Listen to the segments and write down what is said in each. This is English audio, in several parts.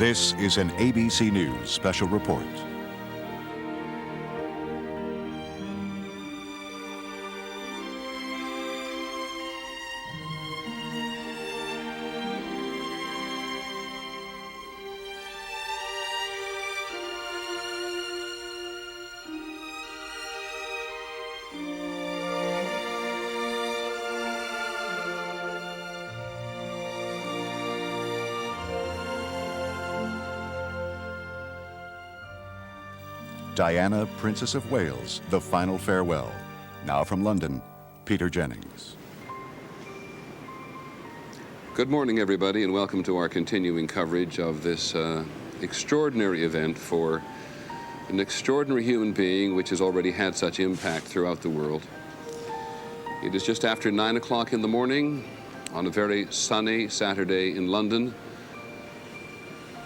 This is an ABC News special report. Diana, Princess of Wales, The Final Farewell. Now from London, Peter Jennings. Good morning, everybody, and welcome to our continuing coverage of this extraordinary event for an extraordinary human being which has already had such impact throughout the world. It is just after 9 o'clock in the morning on a very sunny Saturday in London.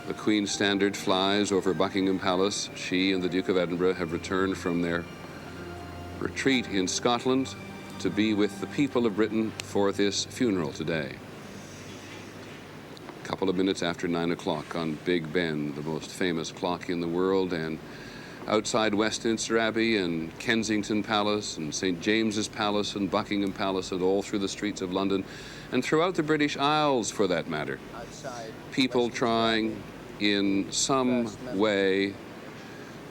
The Queen's standard flies over Buckingham Palace. She and the Duke of Edinburgh have returned from their retreat in Scotland to be with the people of Britain for this funeral today. A couple of minutes after 9 o'clock on Big Ben, the most famous clock in the world, and outside Westminster Abbey and Kensington Palace and St. James's Palace and Buckingham Palace and all through the streets of London and throughout the British Isles, for that matter. People trying in some way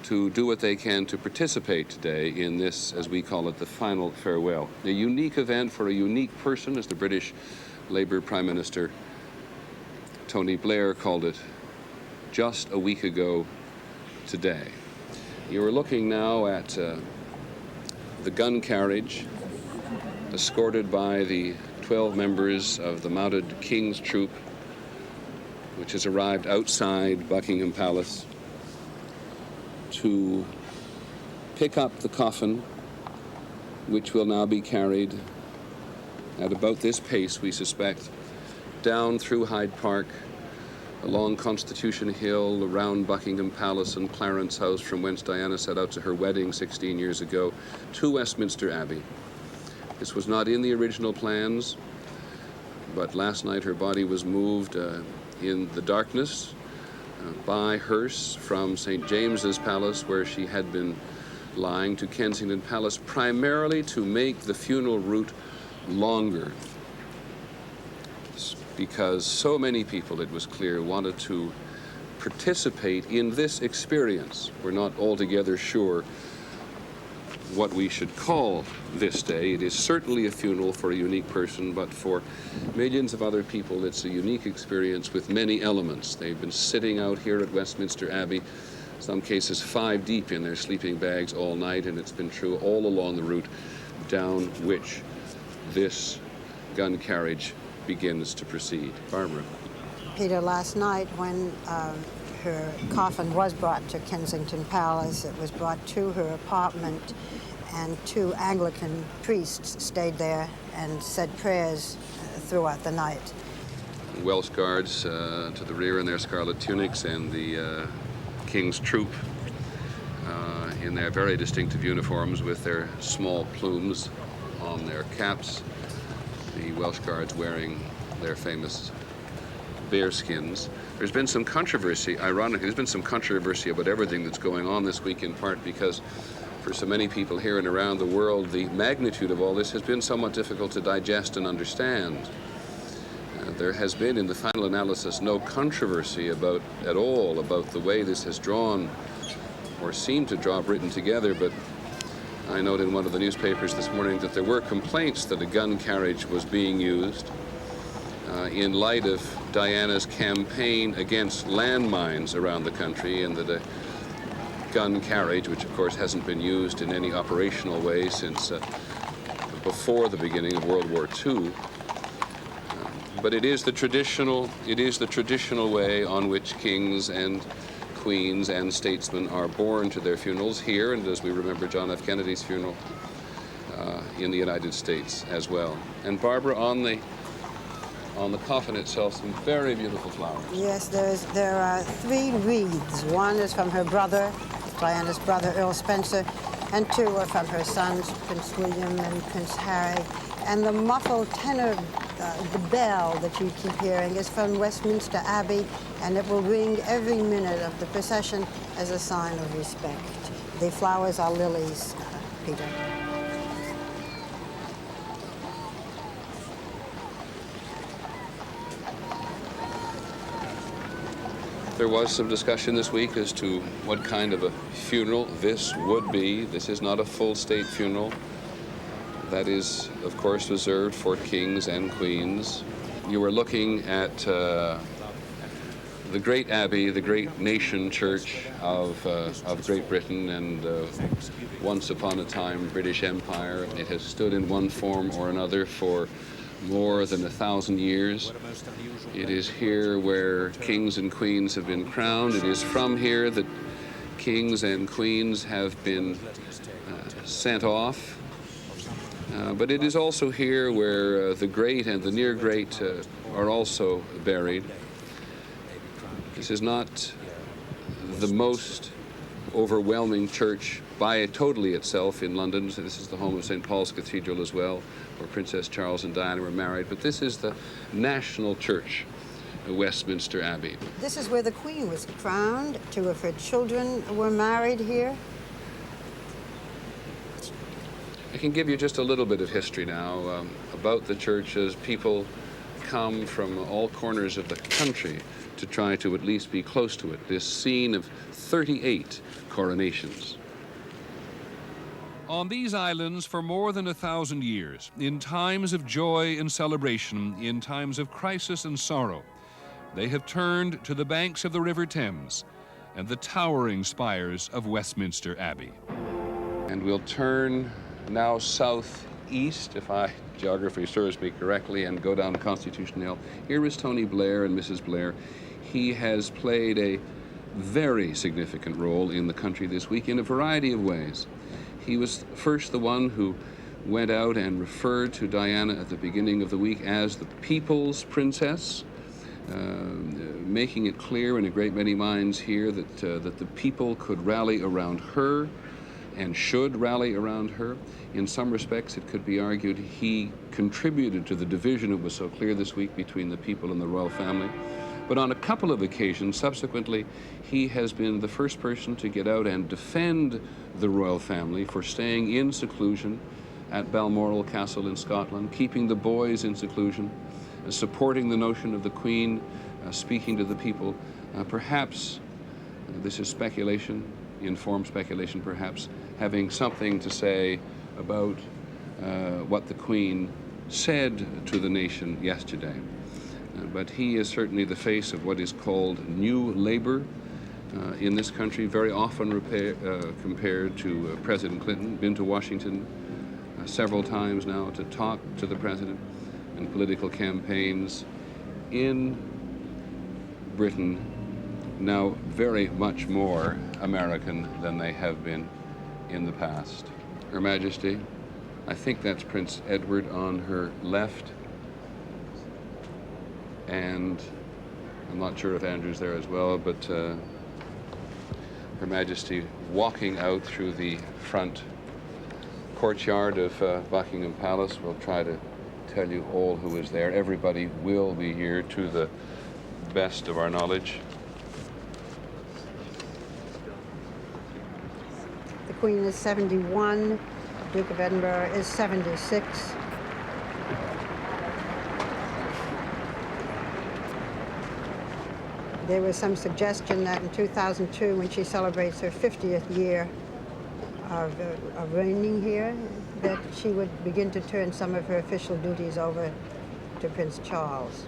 to do what they can to participate today in this, as we call it, the final farewell. A unique event for a unique person, as the British Labour Prime Minister Tony Blair called it just a week ago today. You are looking now at the gun carriage escorted by the 12 members of the Mounted King's Troop, which has arrived outside Buckingham Palace to pick up the coffin, which will now be carried at about this pace, we suspect, down through Hyde Park, along Constitution Hill, around Buckingham Palace and Clarence House, from whence Diana set out to her wedding 16 years ago, to Westminster Abbey. This was not in the original plans, but last night her body was moved in the darkness by hearse from St. James's Palace, where she had been lying, to Kensington Palace, primarily to make the funeral route longer, because so many people, it was clear, wanted to participate in this experience. We're not altogether sure what we should call this day. It is certainly a funeral for a unique person, but for millions of other people, it's a unique experience with many elements. They've been sitting out here at Westminster Abbey, some cases 5 deep in their sleeping bags all night, and it's been true all along the route down which this gun carriage begins to proceed. Barbara. Peter, last night when her coffin was brought to Kensington Palace, it was brought to her apartment, and 2 Anglican priests stayed there and said prayers throughout the night. Welsh Guards to the rear in their scarlet tunics, and the King's Troop in their very distinctive uniforms with their small plumes on their caps. The Welsh Guards wearing their famous bearskins. There's been some controversy, ironically, there's been some controversy about everything that's going on this week, in part because for so many people here and around the world, the magnitude of all this has been somewhat difficult to digest and understand. There has been, in the final analysis, no controversy at all about the way this has drawn or seemed to draw Britain together, but I note in one of the newspapers this morning that there were complaints that a gun carriage was being used in light of Diana's campaign against landmines around the country, and that a gun carriage, which of course hasn't been used in any operational way since before the beginning of World War II, but it is the traditional way on which kings and queens and statesmen are borne to their funerals here, and as we remember John F. Kennedy's funeral in the United States as well. And Barbara, on the coffin itself, some very beautiful flowers. Yes, there are 3 wreaths. One is from her brother, Diana's brother, Earl Spencer, and 2 are from her sons, Prince William and Prince Harry. And the muffled tenor, the bell that you keep hearing, is from Westminster Abbey, and it will ring every minute of the procession as a sign of respect. The flowers are lilies, Peter. There was some discussion this week as to what kind of a funeral this would be. This is not a full state funeral. That is, of course, reserved for kings and queens. You were looking at the great abbey, the great nation church of Great Britain, and once upon a time British Empire. It has stood in one form or another for more than 1,000 years. It is here where kings and queens have been crowned. It is from here that kings and queens have been sent off. But it is also here where the great and the near great are also buried. This is not the most overwhelming church by totally itself in London. So this is the home of St. Paul's Cathedral as well, where Princess Charles and Diana were married. But this is the national church, Westminster Abbey. This is where the Queen was crowned. 2 of her children were married here. I can give you just a little bit of history now about the church, as people come from all corners of the country to try to at least be close to it. This scene of 38 coronations. On these islands for more than 1,000 years, in times of joy and celebration, in times of crisis and sorrow, they have turned to the banks of the River Thames and the towering spires of Westminster Abbey. And we'll turn now southeast, if geography serves me correctly, and go down Constitution Hill. Here is Tony Blair and Mrs. Blair. He has played a very significant role in the country this week in a variety of ways. He was first the one who went out and referred to Diana at the beginning of the week as the People's Princess, making it clear in a great many minds here that the people could rally around her and should rally around her. In some respects, it could be argued he contributed to the division that was so clear this week between the people and the royal family. But on a couple of occasions subsequently, he has been the first person to get out and defend the royal family for staying in seclusion at Balmoral Castle in Scotland, keeping the boys in seclusion, supporting the notion of the Queen speaking to the people. Perhaps, this is speculation, informed speculation perhaps, having something to say about what the Queen said to the nation yesterday. But he is certainly the face of what is called New Labour in this country, very often compared to President Clinton. Been to Washington several times now to talk to the president, and political campaigns in Britain now very much more American than they have been in the past. Her Majesty, I think that's Prince Edward on her left, and I'm not sure if Andrew's there as well, but Her Majesty walking out through the front courtyard of Buckingham Palace. We'll try to tell you all who is there. Everybody will be here to the best of our knowledge. The Queen is 71, Duke of Edinburgh is 76. There was some suggestion that in 2002, when she celebrates her 50th year of reigning here, that she would begin to turn some of her official duties over to Prince Charles.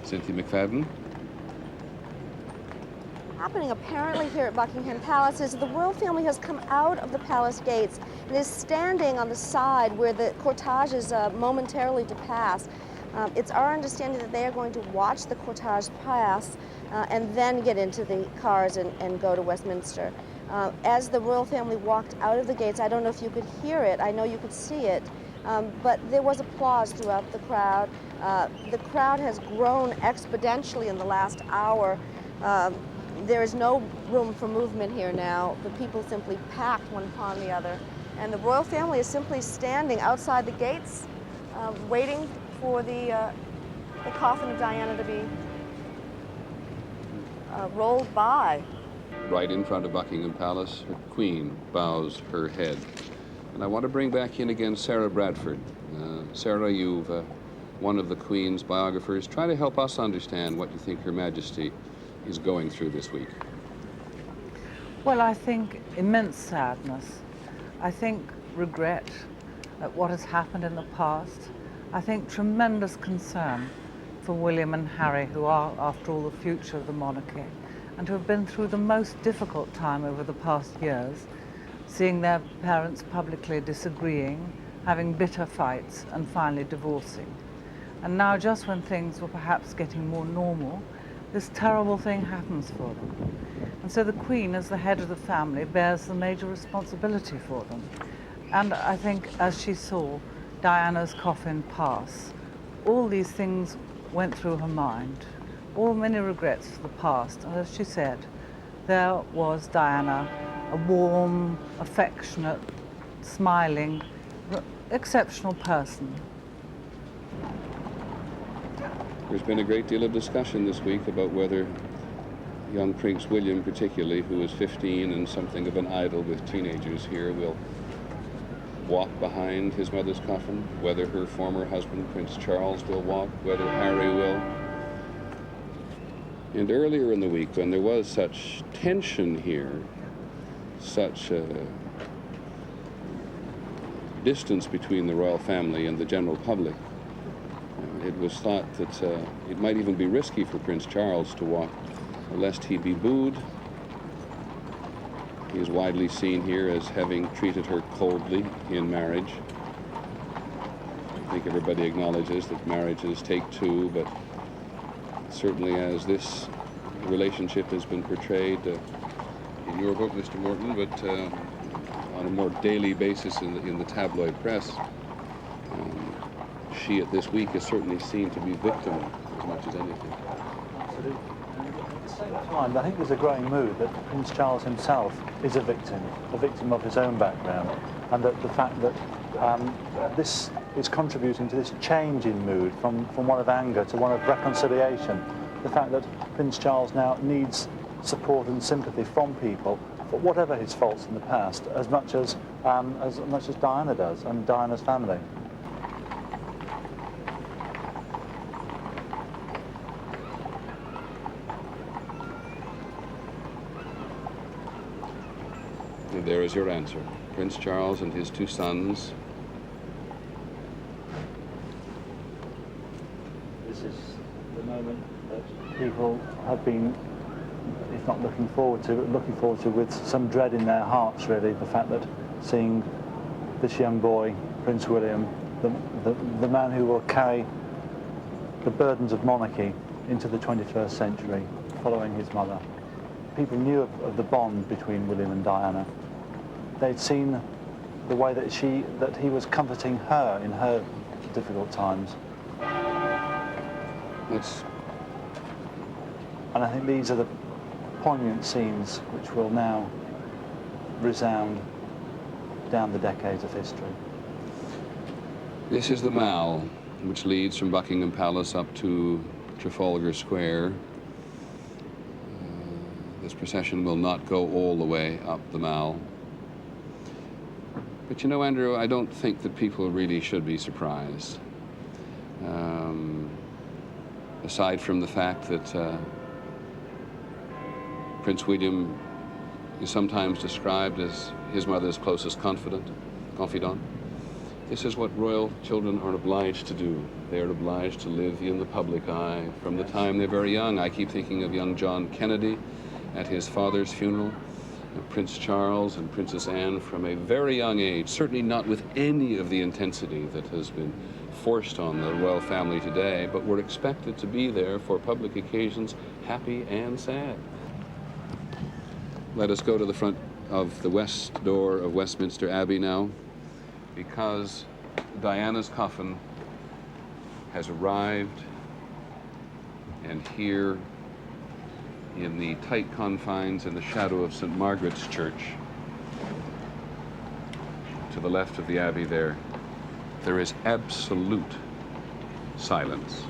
Cynthia McFadden. Happening apparently here at Buckingham Palace is the royal family has come out of the palace gates and is standing on the side where the cortege is momentarily to pass. It's our understanding that they are going to watch the cortege pass and then get into the cars and go to Westminster. As the royal family walked out of the gates, I don't know if you could hear it, I know you could see it, but there was applause throughout the crowd. The crowd has grown exponentially in the last hour. There is no room for movement here now. The people simply packed one upon the other. And the royal family is simply standing outside the gates, waiting for the coffin of Diana to be rolled by. Right in front of Buckingham Palace, the Queen bows her head. And I want to bring back in again Sarah Bradford. Sarah, you've one of the Queen's biographers. Try to help us understand what you think Her Majesty is going through this week. Well, I think immense sadness. I think regret at what has happened in the past. I think tremendous concern for William and Harry, who are, after all, the future of the monarchy, and who have been through the most difficult time over the past years, seeing their parents publicly disagreeing, having bitter fights, and finally divorcing. And now, just when things were perhaps getting more normal, this terrible thing happens for them. And so the Queen, as the head of the family, bears the major responsibility for them. And I think as she saw Diana's coffin pass, all these things went through her mind, many regrets for the past. And as she said, there was Diana, a warm, affectionate, smiling, exceptional person. There's been a great deal of discussion this week about whether young Prince William, particularly, who is 15 and something of an idol with teenagers here, will walk behind his mother's coffin, whether her former husband, Prince Charles, will walk, whether Harry will. And earlier in the week, when there was such tension here, such distance between the royal family and the general public, it was thought that it might even be risky for Prince Charles to walk, lest he be booed. He is widely seen here as having treated her coldly in marriage. I think everybody acknowledges that marriages take two, but certainly as this relationship has been portrayed in your book, Mr. Morton, but on a more daily basis in the tabloid press, she at this week is certainly seen to be victim as much as anything. Absolutely. At the same time, I think there's a growing mood that Prince Charles himself is a victim of his own background, and that the fact that this is contributing to this change in mood from one of anger to one of reconciliation. The fact that Prince Charles now needs support and sympathy from people, but whatever his faults in the past, as much as Diana does and Diana's family. And there is your answer. Prince Charles and his two sons. This is the moment that people have been, if not looking forward to, but looking forward to with some dread in their hearts, really. The fact that seeing this young boy, Prince William, the man who will carry the burdens of monarchy into the 21st century, following his mother. People knew of the bond between William and Diana. They'd seen the way that he was comforting her in her difficult times. And I think these are the poignant scenes which will now resound down the decades of history. This is the Mall, which leads from Buckingham Palace up to Trafalgar Square. This procession will not go all the way up the Mall. But you know, Andrew, I don't think that people really should be surprised. Aside from the fact that Prince William is sometimes described as his mother's closest confidant. This is what royal children are obliged to do. They are obliged to live in the public eye from the time they're very young. I keep thinking of young John Kennedy at his father's funeral, Prince Charles and Princess Anne from a very young age, certainly not with any of the intensity that has been forced on the royal family today, but were expected to be there for public occasions, happy and sad. Let us go to the front of the west door of Westminster Abbey now, because Diana's coffin has arrived, and here in the tight confines in the shadow of St. Margaret's Church, to the left of the Abbey there is absolute silence.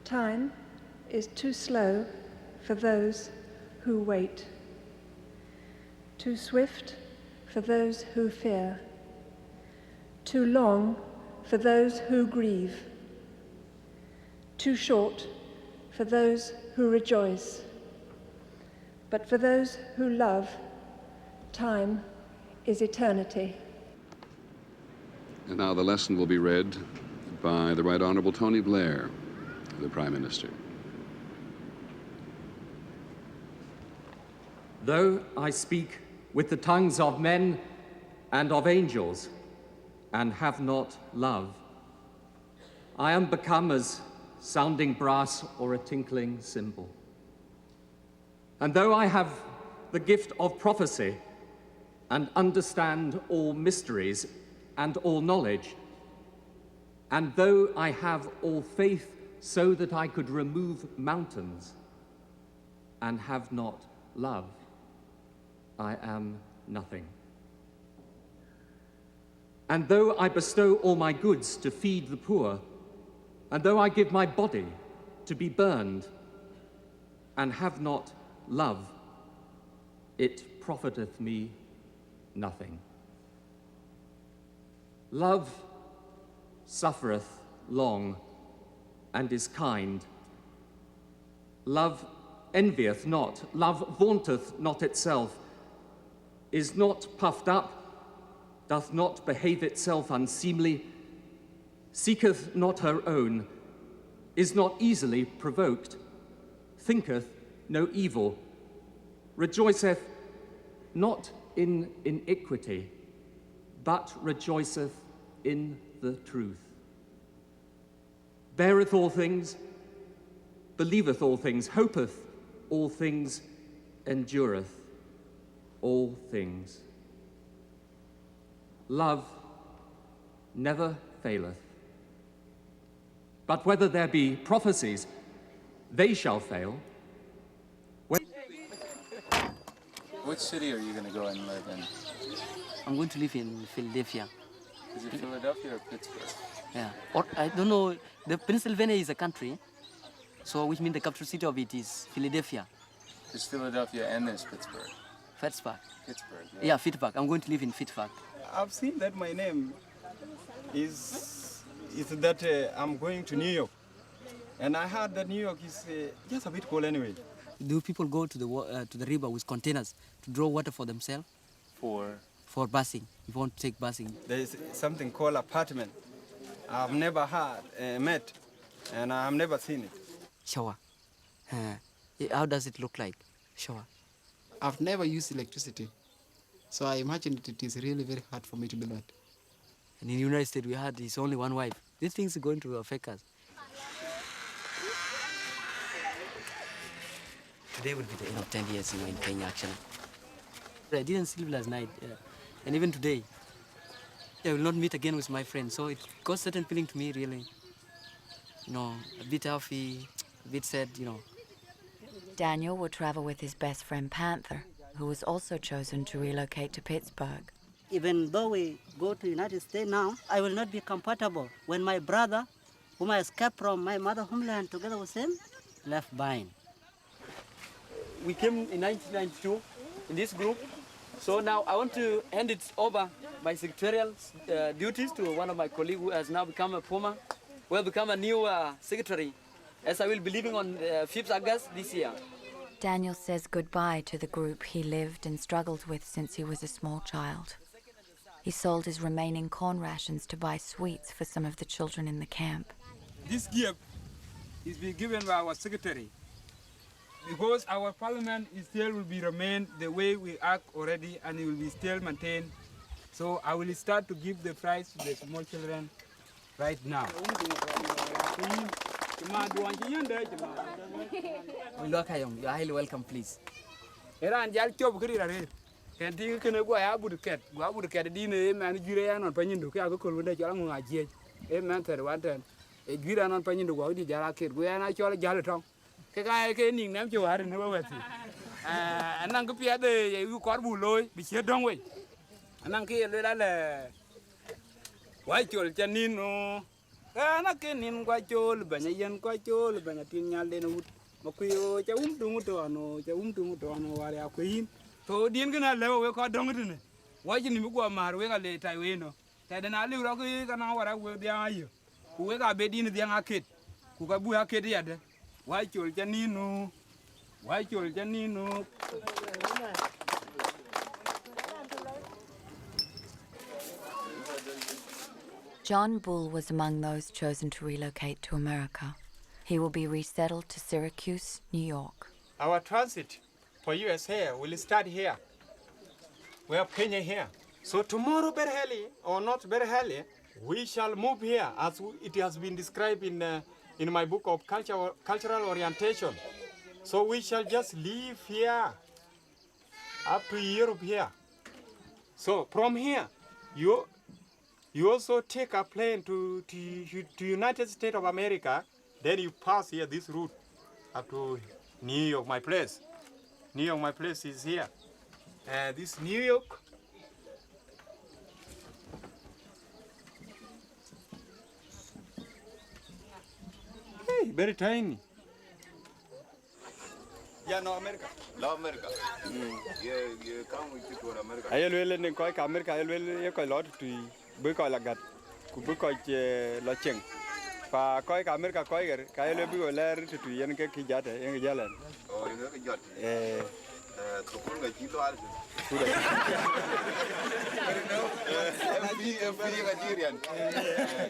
Time is too slow for those who wait, too swift for those who fear, too long for those who grieve, too short for those who rejoice. But for those who love, time is eternity. And now the lesson will be read by the Right Honourable Tony Blair, the Prime Minister. Though I speak with the tongues of men and of angels, and have not love, I am become as sounding brass or a tinkling cymbal. And though I have the gift of prophecy and understand all mysteries and all knowledge, and though I have all faith so that I could remove mountains and have not love, I am nothing. And though I bestow all my goods to feed the poor, and though I give my body to be burned, and have not love, it profiteth me nothing. Love suffereth long, and is kind. Love envieth not, love vaunteth not itself, is not puffed up, doth not behave itself unseemly, seeketh not her own, is not easily provoked, thinketh no evil, rejoiceth not in iniquity, but rejoiceth in the truth, beareth all things, believeth all things, hopeth all things, endureth all things. Love never faileth. But whether there be prophecies, they shall fail. Which city are you going to go and live in? I'm going to live in Philadelphia. Is it Philadelphia or Pittsburgh? Yeah. Or, I don't know. The Pennsylvania is a country, so which means the capital city of it is Philadelphia. There's Philadelphia and there's Pittsburgh. Pittsburgh. Pittsburgh. Yeah, Pittsburgh. I'm going to live in Pittsburgh. I've seen that my name is that I'm going to New York, and I heard that New York is just a bit cold anyway. Do people go to the river with containers to draw water for themselves? For busing. If you want to take busing. There is something called apartment. I've never met, and I've never seen it. Shower. How does it look like? Shower. I've never used electricity, so I imagine it is really very hard for me to do that. And in the United States, we had his only one wife. These things are going to affect us. Today would be the end of 10 years in Kenya, actually. I didn't sleep last night, and even today. I will not meet again with my friends, so it got certain feeling to me, really. You know, a bit happy, a bit sad, you know. Daniel will travel with his best friend Panther, who was also chosen to relocate to Pittsburgh. Even though we go to the United States now, I will not be compatible when my brother, whom I escaped from my mother homeland together with him, left behind. We came in 1992 in this group, so now I want to hand it over my secretarial duties to one of my colleagues who has now become a Puma, who will become a new secretary, as I will be leaving on 5th August this year. Daniel says goodbye to the group he lived and struggled with since he was a small child. He sold his remaining corn rations to buy sweets for some of the children in the camp. This gift is being given by our secretary, because our parliament still will be remain the way we act already, and it will be still maintained. So I will start to give the prize to the small children right now. You are highly welcome, please. Can't can go abuket, go abuket dinner, man, Julian on Panindo, Kago, when they are on a jet, a man, a Julian on Panindo, go to Jarakit, we are not your Jalaton. Kaka canning them to her in the way. And Uncle Pierre, you call Buloy, be here, don't wait. And Uncle Little White, you'll Janino, Kana kenin kwa chol banya yen kwa chol banya tin nyal den wut. Makuyo cha tungu to ano wari akuin. To dien gina lewo we ko dong tine. Waji ni mugwa mar we ga le tai we no. Tai den ali ro ko kana wara we dia ayo. Ku we ga be din dia ngaket. Ku ka bu aket ya de. Wa chol cha ninu. Wa chol cha ninu. John Bull was among those chosen to relocate to America. He will be resettled to Syracuse, New York. Our transit for USA will start here. We have Kenya here. So tomorrow, very early or not very early, we shall move here as it has been described in my book of cultural orientation. So we shall just live here up to Europe here. So from here, you also take a plane to United States of America. Then you pass here this route up to New York, my place. New York, my place is here. This New York. Hey, very tiny. Yeah, no, America. Love America. You come with people in America. I will in America. I will you lot to be called like that. Could be called Lacheng. Pa koi America koi kai le bi oler tu yen ke ki jate yen jalan. Oh, yen ke jate. To kun ga jito al. Fi ga jirian.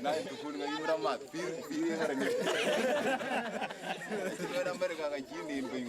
Na to kun ga yura mat fi ga ngi. Ti ga America ga jini bin